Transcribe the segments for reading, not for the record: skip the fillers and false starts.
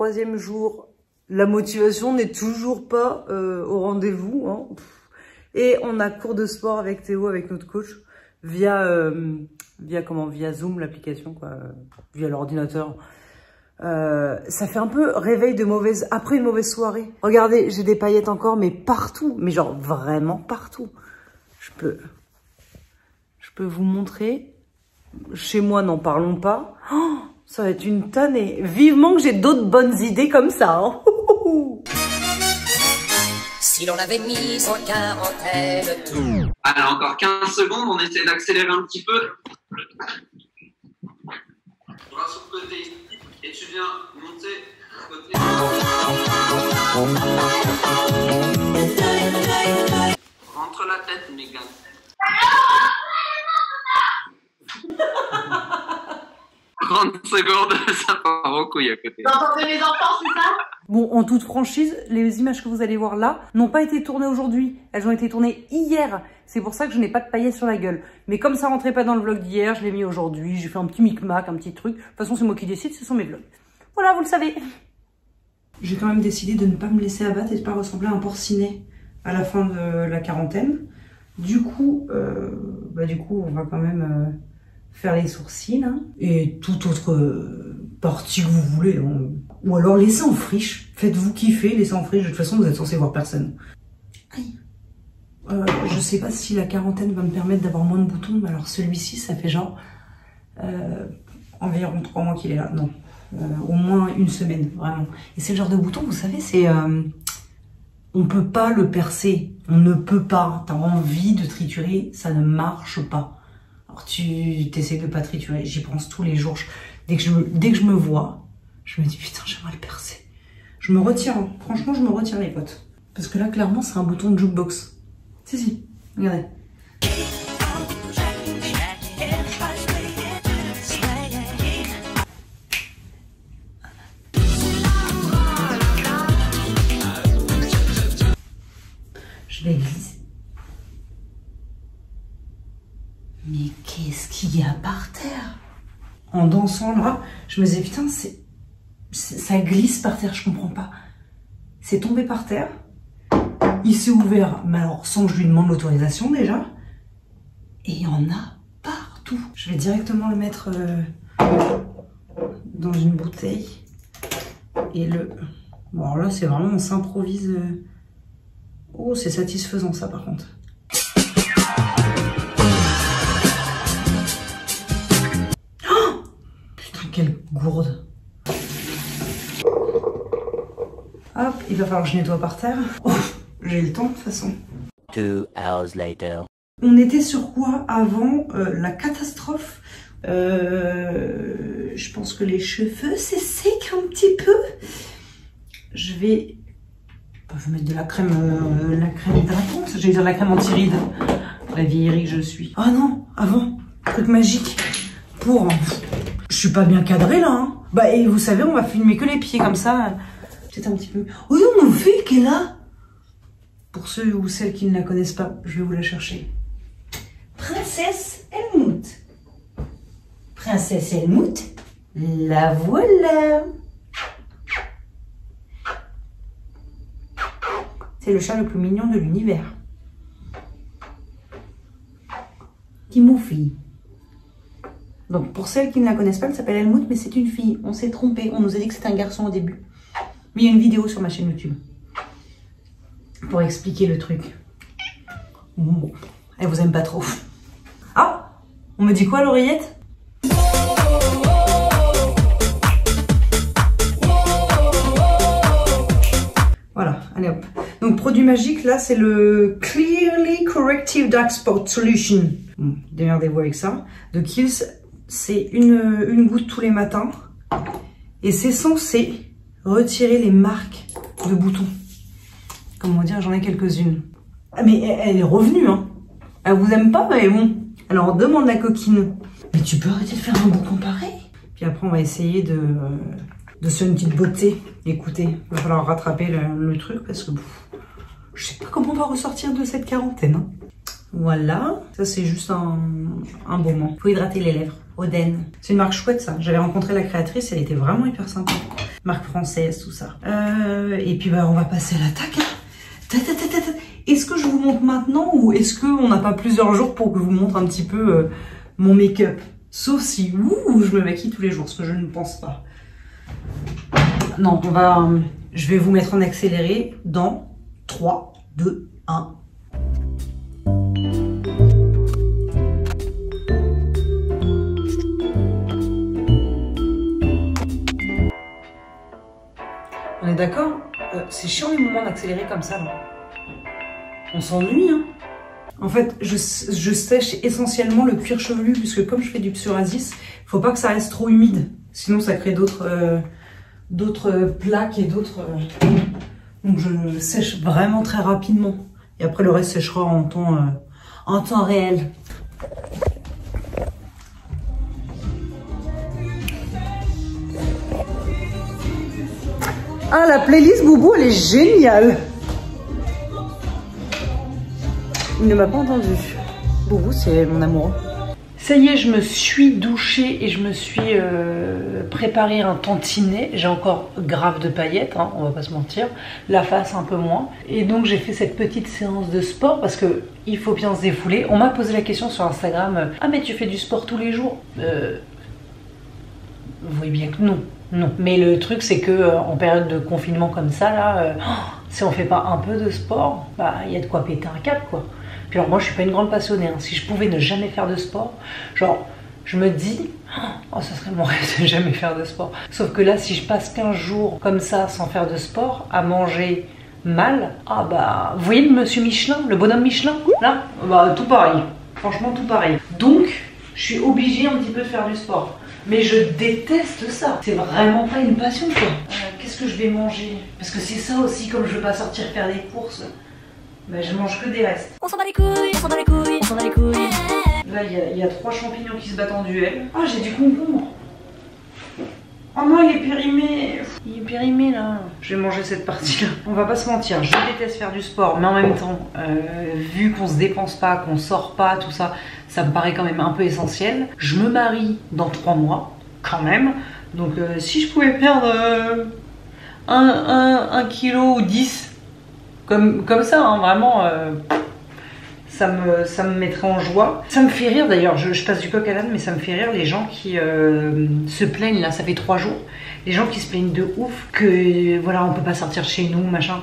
3e jour. La motivation n'est toujours pas au rendez-vous. Hein. Et on a cours de sport avec Théo, avec notre coach, via Zoom, l'application, quoi, via l'ordinateur. Ça fait un peu réveil de après une mauvaise soirée. Regardez, j'ai des paillettes encore, mais partout. Mais genre vraiment partout. Je peux vous montrer. Chez moi, n'en parlons pas. Oh, ça va être une tannée. Vivement que j'ai d'autres bonnes idées comme ça. Hein. Si l'on avait mis en quarantaine tout. Allez, encore 15 secondes, on essaie d'accélérer un petit peu. Bras sur le côté ici, et tu viens monter côté. Rentre la tête, Megan. 30 secondes, ça part en couille à côté. Vous entendez les enfants, c'est ça? Bon, en toute franchise, les images que vous allez voir là n'ont pas été tournées aujourd'hui. Elles ont été tournées hier. C'est pour ça que je n'ai pas de paillettes sur la gueule. Mais comme ça rentrait pas dans le vlog d'hier, je l'ai mis aujourd'hui. J'ai fait un petit micmac, un petit truc. De toute façon, c'est moi qui décide, ce sont mes vlogs. Voilà, vous le savez. J'ai quand même décidé de ne pas me laisser abattre et de pas ressembler à un porcinet à la fin de la quarantaine. Du coup, on va quand même faire les sourcils hein, et toute autre partie que vous voulez. Hein. Ou alors laissez en friche. Faites-vous kiffer, laissez en friche. De toute façon, vous êtes censé voir personne. Aïe. Je sais pas si la quarantaine va me permettre d'avoir moins de boutons. Mais alors celui-ci, ça fait genre environ 3 mois qu'il est là. Non, au moins une semaine, vraiment. Et c'est le genre de bouton, vous savez, c'est... on peut pas le percer. On ne peut pas. T'as envie de triturer, ça ne marche pas. Alors tu t'essayes de pas triturer. J'y pense tous les jours. Dès que je me vois, je me dis putain, j'aimerais le percer. Je me retire. Hein. Franchement, je me retire les potes. Parce que là, clairement, c'est un bouton de jukebox. Si, regardez. Je vais glisser. Mais qu'est-ce qu'il y a par terre? En dansant là, je me disais putain, ça glisse par terre, je comprends pas. C'est tombé par terre. Il s'est ouvert, mais alors sans que je lui demande l'autorisation déjà. Et il y en a partout. Je vais directement le mettre dans une bouteille. Et bon alors là c'est vraiment, on s'improvise. Oh c'est satisfaisant ça par contre. Oh putain quelle gourde. Hop, il va falloir que je nettoie par terre. Oh. J'ai le temps de toute façon. 2 hours later. On était sur quoi avant la catastrophe? Je pense que les cheveux c'est sec un petit peu. Je vais mettre de la crème hydratante. J'allais dire la crème anti-rides. La vieillerie que je suis. Ah non, avant, truc magique. Je suis pas bien cadrée là. Hein. Bah et vous savez, on va filmer que les pieds comme ça. Peut-être un petit peu. Oui, mon fille qui est là. Pour ceux ou celles qui ne la connaissent pas, je vais vous la chercher. Princesse Helmut. Princesse Helmut, la voilà. C'est le chat le plus mignon de l'univers. Timothy. Donc pour celles qui ne la connaissent pas, elle s'appelle Helmut, mais c'est une fille. On s'est trompé, on nous a dit que c'était un garçon au début. Mais il y a une vidéo sur ma chaîne YouTube. Pour expliquer le truc. Bon, elle vous aime pas trop. Ah, on me dit quoi à l'oreillette? Voilà, allez hop. Donc produit magique, là c'est le Clearly Corrective Dark Spot Solution. Bon, démerdez-vous avec ça. De Kiehl's, c'est une goutte tous les matins. Et c'est censé retirer les marques de boutons. Comment dire, j'en ai quelques-unes. Ah mais elle est revenue, hein. Elle vous aime pas, mais bon. Alors on demande la coquine. Mais tu peux arrêter de faire un bouton pareil? Puis après on va essayer de se faire une petite beauté. Écoutez, il va falloir rattraper le truc parce que je sais pas comment on va ressortir de cette quarantaine. Hein. Voilà, ça c'est juste un baume. Faut hydrater les lèvres. Oden. C'est une marque chouette ça. J'avais rencontré la créatrice, elle était vraiment hyper sympa. marque française, tout ça. Et puis bah on va passer à l'attaque. Est-ce que je vous montre maintenant ou est-ce qu'on n'a pas plusieurs jours pour que je vous montre un petit peu mon make-up? Sauf si je me maquille tous les jours, ce que je ne pense pas. Non, je vais vous mettre en accéléré dans 3, 2, 1. On est d'accord? C'est chiant les moments d'accélérer comme ça, là. On s'ennuie, hein. En fait, je sèche essentiellement le cuir chevelu puisque comme je fais du psoriasis, faut pas que ça reste trop humide. Sinon, ça crée d'autres plaques et d'autres... Donc, je sèche vraiment très rapidement. Et après, le reste séchera en temps réel. Ah, la playlist Boubou, elle est géniale. Il ne m'a pas entendu. Boubou, c'est mon amour. Ça y est, je me suis douchée et je me suis préparé un tantinet. J'ai encore grave de paillettes, hein, on va pas se mentir. La face un peu moins. Et donc j'ai fait cette petite séance de sport parce que il faut bien se défouler. On m'a posé la question sur Instagram. Ah mais tu fais du sport tous les jours? Vous voyez bien que non. Non. Mais le truc c'est que en période de confinement comme ça là, si on fait pas un peu de sport, bah il y a de quoi péter un câble quoi. Puis alors moi je suis pas une grande passionnée, hein. Si je pouvais ne jamais faire de sport, genre je me dis, oh ça serait mon rêve de jamais faire de sport. Sauf que là si je passe 15 jours comme ça sans faire de sport, à manger mal, ah bah vous voyez le monsieur Michelin, le bonhomme Michelin, là, bah tout pareil, franchement tout pareil. Donc je suis obligée un petit peu de faire du sport. Mais je déteste ça. C'est vraiment pas une passion quoi. Qu'est-ce que je vais manger? Parce que c'est ça aussi, comme je veux pas sortir faire des courses, bah, je mange que des restes. On s'en bat les couilles, on s'en bat les couilles, on s'en bat les couilles. Là il y a 3 champignons qui se battent en duel. Ah j'ai du concombre. Oh non il est périmé. Il est périmé là. Je vais manger cette partie là. On va pas se mentir, je déteste faire du sport. Mais en même temps, vu qu'on se dépense pas, qu'on sort pas, tout ça, ça me paraît quand même un peu essentiel. Je me marie dans 3 mois, quand même. Donc si je pouvais perdre 1 kilo ou 10, comme ça, hein, vraiment, ça me mettrait en joie. Ça me fait rire d'ailleurs, je passe du coq à l'âne, mais ça me fait rire les gens qui se plaignent, là, ça fait 3 jours. Les gens qui se plaignent de ouf que, voilà, on peut pas sortir chez nous, machin.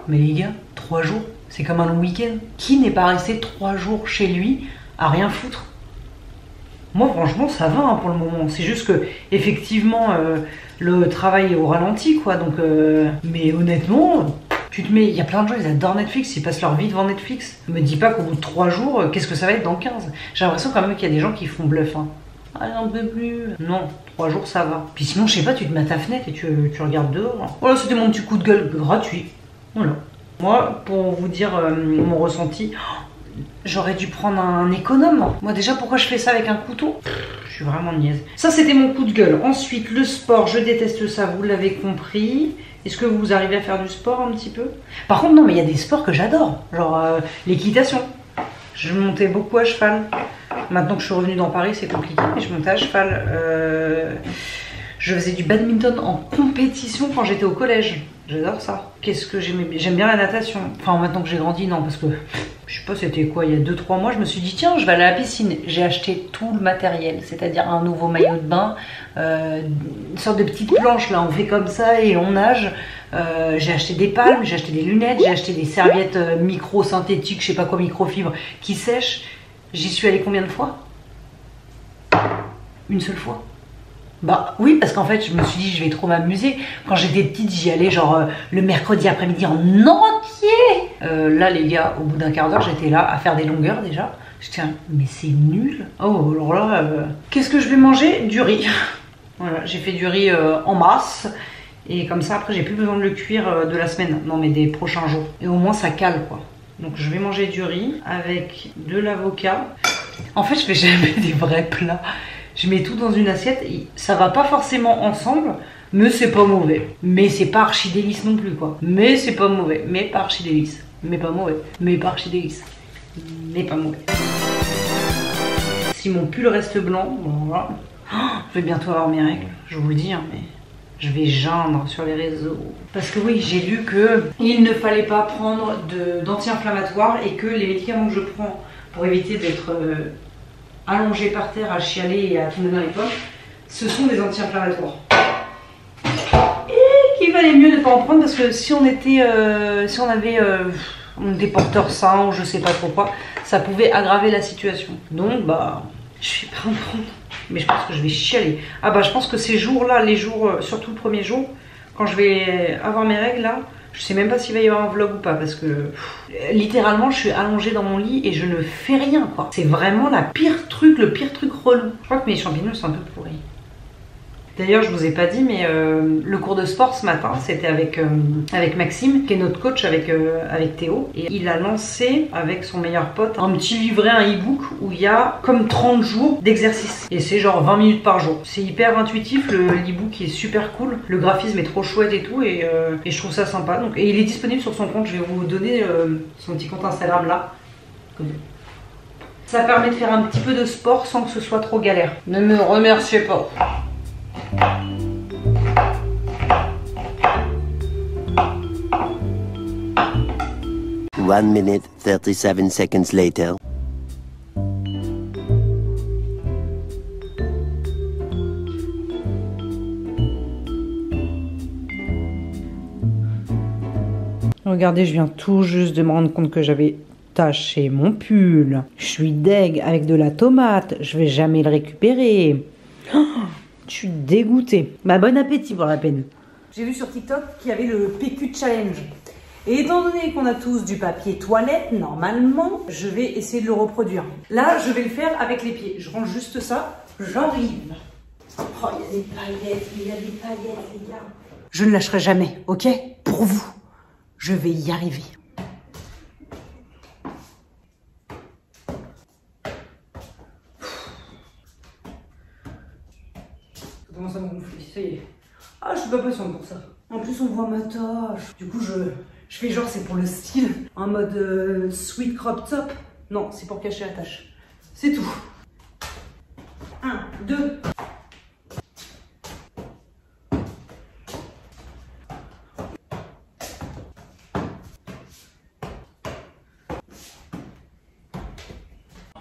Mais les gars, 3 jours, c'est comme un long week-end. Qui n'est pas resté 3 jours chez lui à rien foutre? Moi franchement ça va hein, pour le moment, c'est juste que effectivement le travail est au ralenti quoi, donc mais honnêtement tu te mets, il y a plein de gens, ils adorent Netflix, ils passent leur vie devant Netflix. Me dis pas qu'au bout de 3 jours, qu'est-ce que ça va être dans 15? J'ai l'impression quand même qu'il y a des gens qui font bluff hein. Ah j'en peux plus. Non, 3 jours ça va. Puis sinon je sais pas, tu te mets à ta fenêtre et tu regardes dehors. Hein. Voilà, c'était mon petit coup de gueule gratuit. Voilà. Moi pour vous dire mon ressenti, j'aurais dû prendre un économe. Moi déjà pourquoi je fais ça avec un couteau? Je suis vraiment niaise. Ça c'était mon coup de gueule. Ensuite le sport, je déteste ça, vous l'avez compris. Est-ce que vous arrivez à faire du sport un petit peu? Par contre non mais il y a des sports que j'adore. Genre l'équitation. Je montais beaucoup à cheval. Maintenant que je suis revenue dans Paris c'est compliqué mais je montais à cheval. Je faisais du badminton en compétition quand j'étais au collège. J'adore ça. Qu'est-ce que j'aimais bien? J'aime bien la natation. Enfin maintenant que j'ai grandi, non, parce que je sais pas c'était quoi, il y a 2-3 mois, je me suis dit tiens je vais aller à la piscine. J'ai acheté tout le matériel, c'est-à-dire un nouveau maillot de bain, une sorte de petite planche là, on fait comme ça et on nage. J'ai acheté des palmes, j'ai acheté des lunettes, j'ai acheté des serviettes micro-synthétiques, je sais pas quoi, microfibre, qui sèchent. J'y suis allée combien de fois? Une seule fois. Bah oui parce qu'en fait je me suis dit je vais trop m'amuser. Quand j'étais petite j'y allais genre le mercredi après-midi en entier. Là les gars au bout d'un quart d'heure j'étais là à faire des longueurs déjà. Je tiens mais c'est nul. Oh alors là qu'est-ce que je vais manger? Du riz. Voilà j'ai fait du riz en masse. Et comme ça après j'ai plus besoin de le cuire de la semaine. Non mais des prochains jours. Et au moins ça cale quoi. Donc je vais manger du riz avec de l'avocat. En fait je fais jamais des vrais plats. Je mets tout dans une assiette, ça va pas forcément ensemble, mais c'est pas mauvais. Mais c'est pas archi délice non plus quoi. Mais c'est pas mauvais, mais pas archi délice. Mais pas mauvais, mais pas archi délice. Mais pas mauvais. Si mon pull reste blanc, bon voilà. Oh, je vais bientôt avoir mes règles, je vous le dis, hein, mais Je vais geindre sur les réseaux. Parce que oui, j'ai lu que il ne fallait pas prendre d'anti-inflammatoires et que les médicaments que je prends pour éviter d'être allongée par terre à chialer et à tomber dans les pommes, ce sont des anti-inflammatoires. Et qu'il valait mieux ne pas en prendre parce que si on était, si on avait des porteurs sains ou je sais pas trop quoi, ça pouvait aggraver la situation. Donc bah, je vais pas en prendre. Mais je pense que je vais chialer. Ah bah je pense que ces jours-là, les jours, surtout le premier jour, quand je vais avoir mes règles là, je sais même pas s'il va y avoir un vlog ou pas parce que littéralement je suis allongée dans mon lit et je ne fais rien quoi. C'est vraiment le pire truc relou. Je crois que mes champignons sont un peu pourris. D'ailleurs, je vous ai pas dit, mais le cours de sport ce matin, c'était avec Maxime, qui est notre coach avec Théo. Et il a lancé avec son meilleur pote un petit livret, un e-book où il y a comme 30 jours d'exercice. Et c'est genre 20 minutes par jour. C'est hyper intuitif, l'e-book est super cool. Le graphisme est trop chouette et tout. Et je trouve ça sympa. Donc, et il est disponible sur son compte. Je vais vous donner son petit compte Instagram là. Ça permet de faire un petit peu de sport sans que ce soit trop galère. Ne me remerciez pas. 1 minute 37 seconds later. Regardez, je viens tout juste de me rendre compte que j'avais taché mon pull. Je suis deg avec de la tomate. Je vais jamais le récupérer. Oh, je suis dégoûtée. Bah, bon appétit pour la peine. J'ai vu sur TikTok qu'il y avait le PQ Challenge. Et étant donné qu'on a tous du papier toilette, normalement, je vais essayer de le reproduire. Là, je vais le faire avec les pieds. Je range juste ça. J'arrive. Oh, il y a des paillettes, il y a des paillettes, les gars. Je ne lâcherai jamais, ok? Pour vous. Je vais y arriver. Ça commence à me gonfler, ça y est. Ah, je suis pas patiente pour ça. En plus, on voit ma tâche. Du coup, je fais genre, c'est pour le style. En mode sweet crop top. Non, c'est pour cacher la tâche. C'est tout. 1, 2.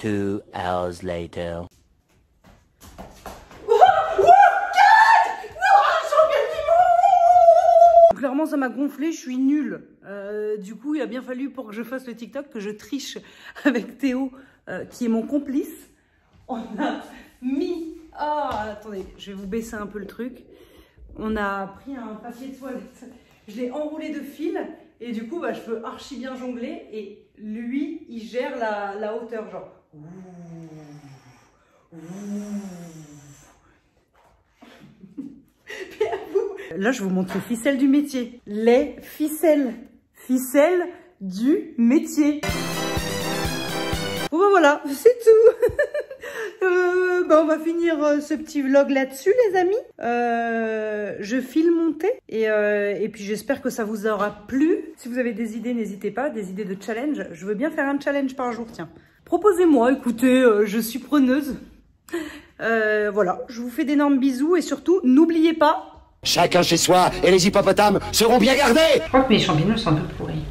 Two hours later. Clairement, ça m'a gonflé, je suis nulle. Du coup, il a bien fallu pour que je fasse le TikTok que je triche avec Théo, qui est mon complice. On a mis... Ah, attendez, je vais vous baisser un peu le truc. On a pris un papier de toilette, je l'ai enroulé de fil et du coup, bah, je peux archi bien jongler et lui, il gère la hauteur, genre... Là, je vous montre les ficelles du métier. Les ficelles. Ficelles du métier. Bon, ben voilà, c'est tout. On va finir ce petit vlog là-dessus, les amis. Je file mon thé. Et puis, j'espère que ça vous aura plu. Si vous avez des idées, n'hésitez pas. Des idées de challenge. Je veux bien faire un challenge par jour, tiens. Proposez-moi, écoutez, je suis preneuse. Voilà, je vous fais d'énormes bisous. Et surtout, n'oubliez pas... Chacun chez soi et les hippopotames seront bien gardés. Je crois que mes champignons sont un peu pourris.